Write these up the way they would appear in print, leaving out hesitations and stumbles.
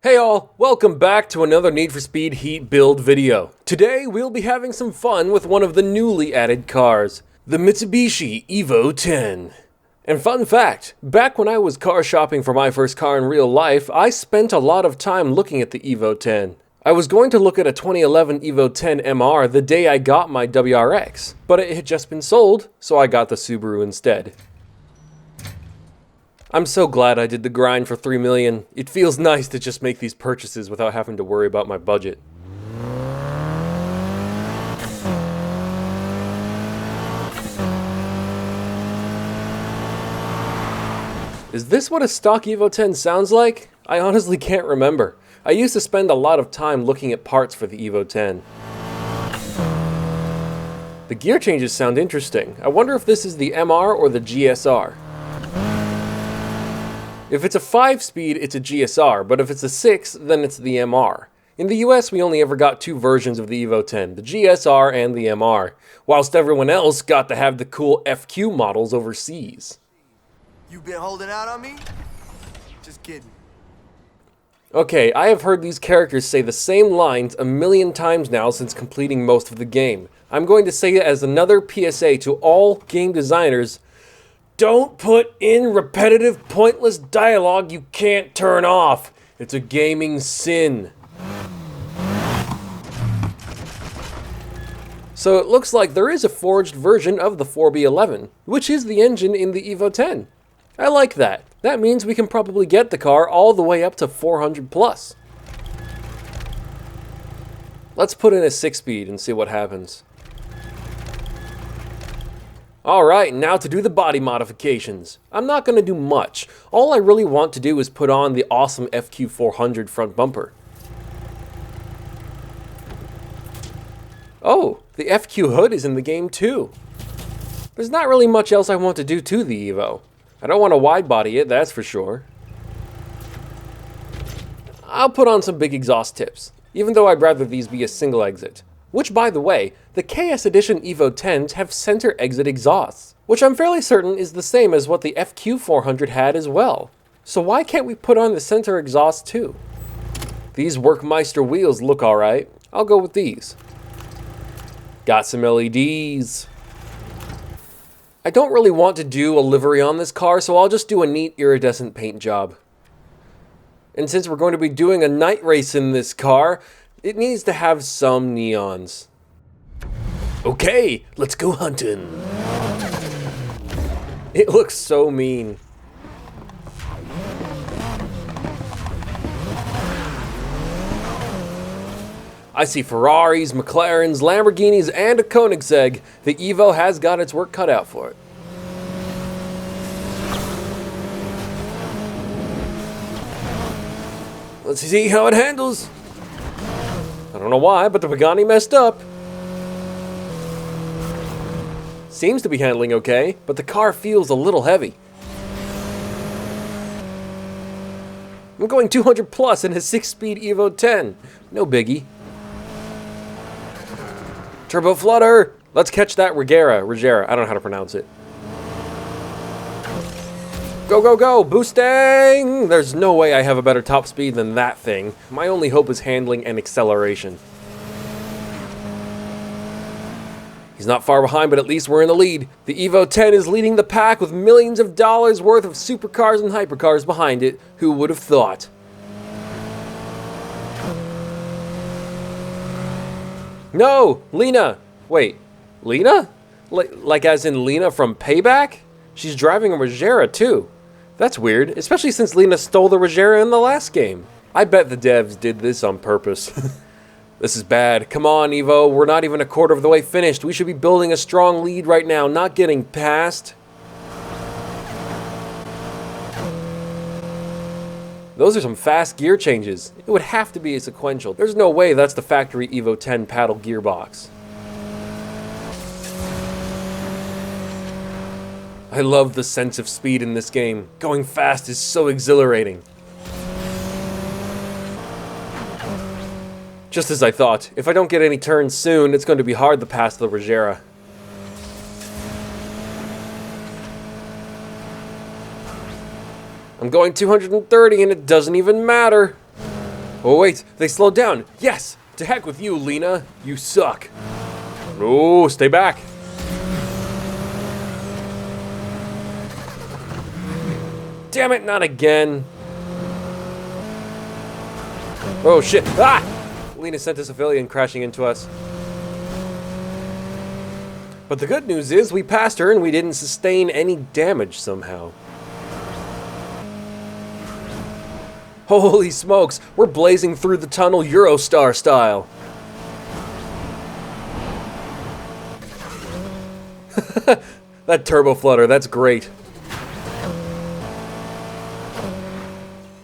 Hey all, welcome back to another Need for Speed Heat build video. Today we'll be having some fun with one of the newly added cars, the Mitsubishi Evo 10. And fun fact, back when I was car shopping for my first car in real life, I spent a lot of time looking at the Evo 10. I was going to look at a 2011 Evo 10 MR the day I got my WRX, but it had just been sold, so I got the Subaru instead. I'm so glad I did the grind for $3 million. It feels nice to just make these purchases without having to worry about my budget. Is this what a stock Evo 10 sounds like? I honestly can't remember. I used to spend a lot of time looking at parts for the Evo 10. The gear changes sound interesting. I wonder if this is the MR or the GSR. If it's a 5-speed, it's a GSR, but if it's a 6, then it's the MR. In the US, we only ever got two versions of the Evo 10, the GSR and the MR, whilst everyone else got to have the cool FQ models overseas. You been holding out on me? Just kidding. Okay, I have heard these characters say the same lines a million times now since completing most of the game. I'm going to say it as another PSA to all game designers: don't put in repetitive, pointless dialogue you can't turn off. It's a gaming sin. So it looks like there is a forged version of the 4B11, which is the engine in the Evo 10. I like that. That means we can probably get the car all the way up to 400 plus. Let's put in a 6-speed and see what happens. Alright, now to do the body modifications. I'm not going to do much. All I really want to do is put on the awesome FQ400 front bumper. Oh, the FQ hood is in the game too. There's not really much else I want to do to the Evo. I don't want to wide body it, that's for sure. I'll put on some big exhaust tips, even though I'd rather these be a single exit. Which, by the way, the KS Edition Evo 10s have center exit exhausts, which I'm fairly certain is the same as what the FQ400 had as well. So why can't we put on the center exhaust too? These Workmeister wheels look alright. I'll go with these. Got some LEDs. I don't really want to do a livery on this car, so I'll just do a neat iridescent paint job. And since we're going to be doing a night race in this car, it needs to have some neons. Okay, let's go hunting. It looks so mean. I see Ferraris, McLarens, Lamborghinis, and a Koenigsegg. The Evo has got its work cut out for it. Let's see how it handles. I don't know why, but the Pagani messed up. Seems to be handling okay, but the car feels a little heavy. I'm going 200 plus in a 6-speed Evo 10. No biggie. Turbo flutter! Let's catch that Regera. I don't know how to pronounce it. Go, go, go! Boosting! There's no way I have a better top speed than that thing. My only hope is handling and acceleration. He's not far behind, but at least we're in the lead. The Evo 10 is leading the pack with millions of dollars worth of supercars and hypercars behind it. Who would have thought? No! Lena! Wait, Lena? Like as in Lena from Payback? She's driving a Regera too. That's weird, especially since Lena stole the Regera in the last game. I bet the devs did this on purpose. This is bad. Come on, Evo. We're not even a quarter of the way finished. We should be building a strong lead right now, not getting passed. Those are some fast gear changes. It would have to be a sequential. There's no way that's the factory Evo 10 paddle gearbox. I love the sense of speed in this game. Going fast is so exhilarating. Just as I thought, if I don't get any turns soon, it's going to be hard to pass the Regera. I'm going 230 and it doesn't even matter. Oh wait, they slowed down. Yes! To heck with you, Lena. You suck. No, stay back. Damn it, not again. Oh shit. Ah! Lena sent a civilian crashing into us. But the good news is we passed her and we didn't sustain any damage somehow. Holy smokes, we're blazing through the tunnel Eurostar style. That turbo flutter, that's great.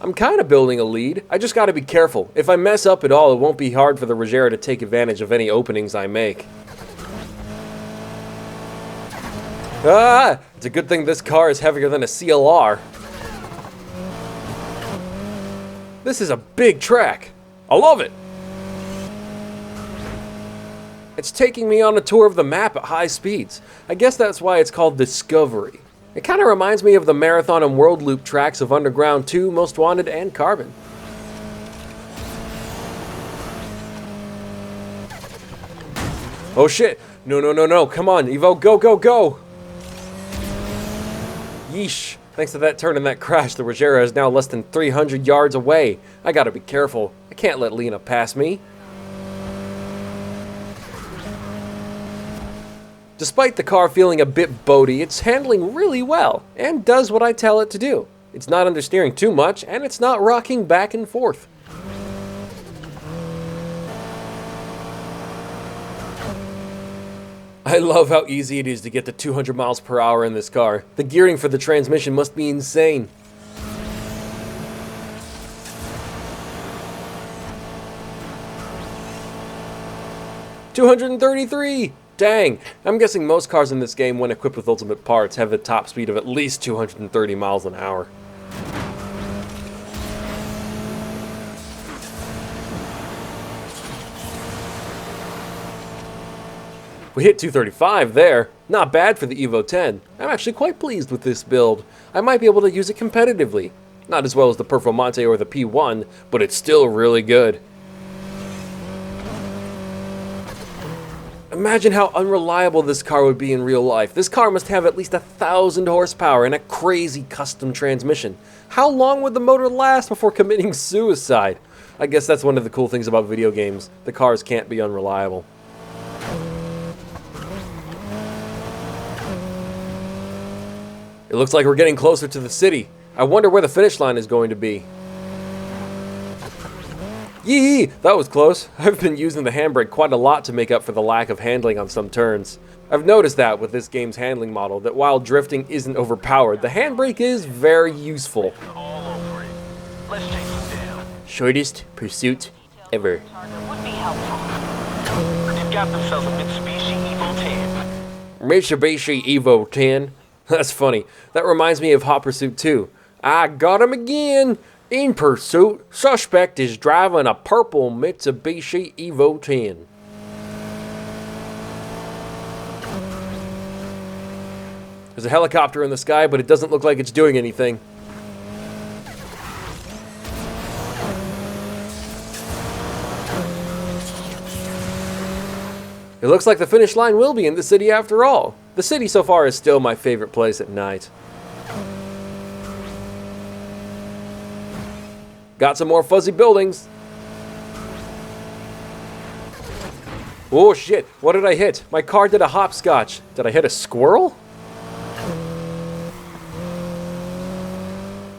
I'm kind of building a lead. I just gotta be careful. If I mess up at all, it won't be hard for the Regera to take advantage of any openings I make. Ah! It's a good thing this car is heavier than a CLR. This is a big track. I love it. It's taking me on a tour of the map at high speeds. I guess that's why it's called Discovery. It kind of reminds me of the Marathon and World Loop tracks of Underground 2, Most Wanted, and Carbon. Oh shit! No, no, no, no, come on, Evo, go, go, go! Yeesh. Thanks to that turn and that crash, the Regera is now less than 300 yards away. I gotta be careful. I can't let Lena pass me. Despite the car feeling a bit boaty, it's handling really well, and does what I tell it to do. It's not understeering too much, and it's not rocking back and forth. I love how easy it is to get to 200 miles per hour in this car. The gearing for the transmission must be insane. $233! Dang! I'm guessing most cars in this game, when equipped with ultimate parts, have a top speed of at least 230 miles an hour. We hit 235 there. Not bad for the Evo 10. I'm actually quite pleased with this build. I might be able to use it competitively. Not as well as the Performante or the P1, but it's still really good. Imagine how unreliable this car would be in real life. This car must have at least 1,000 horsepower and a crazy custom transmission. How long would the motor last before committing suicide? I guess that's one of the cool things about video games. The cars can't be unreliable. It looks like we're getting closer to the city. I wonder where the finish line is going to be. Yee! That was close. I've been using the handbrake quite a lot to make up for the lack of handling on some turns. I've noticed that with this game's handling model, that while drifting isn't overpowered, the handbrake is very useful. Shortest pursuit ever. They've got themselves a Mitsubishi Evo 10. Mitsubishi Evo 10? That's funny. That reminds me of Hot Pursuit 2. I got him again! In pursuit, suspect is driving a purple Mitsubishi Evo 10. There's a helicopter in the sky, but it doesn't look like it's doing anything. It looks like the finish line will be in the city after all. The city so far is still my favorite place at night. Got some more fuzzy buildings. Oh shit, what did I hit? My car did a hopscotch. Did I hit a squirrel?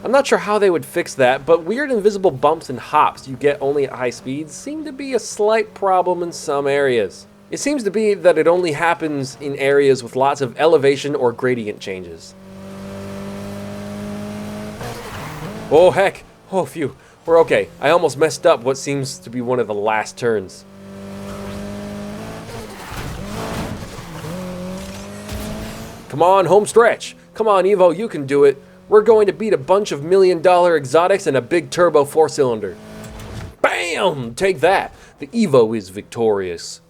I'm not sure how they would fix that, but weird invisible bumps and hops you get only at high speeds seem to be a slight problem in some areas. It seems to be that it only happens in areas with lots of elevation or gradient changes. Oh heck, oh phew, we're okay. I almost messed up what seems to be one of the last turns. Come on, home stretch. Come on, Evo, you can do it. We're going to beat a bunch of $1 million exotics and a big turbo 4-cylinder. Bam! Take that. The Evo is victorious.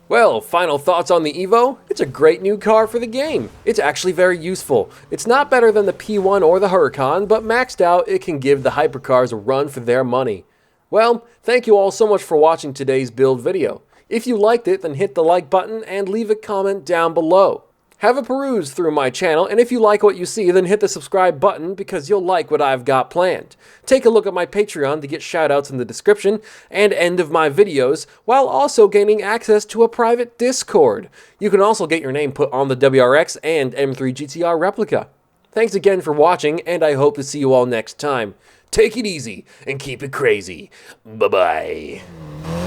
Well, final thoughts on the Evo? It's a great new car for the game. It's actually very useful. It's not better than the P1 or the Huracan, but maxed out, it can give the hypercars a run for their money. Well, thank you all so much for watching today's build video. If you liked it, then hit the like button and leave a comment down below. Have a peruse through my channel, and if you like what you see, then hit the subscribe button because you'll like what I've got planned. Take a look at my Patreon to get shoutouts in the description and end of my videos, while also gaining access to a private Discord. You can also get your name put on the WRX and M3 GTR replica. Thanks again for watching, and I hope to see you all next time. Take it easy and keep it crazy. Bye-bye.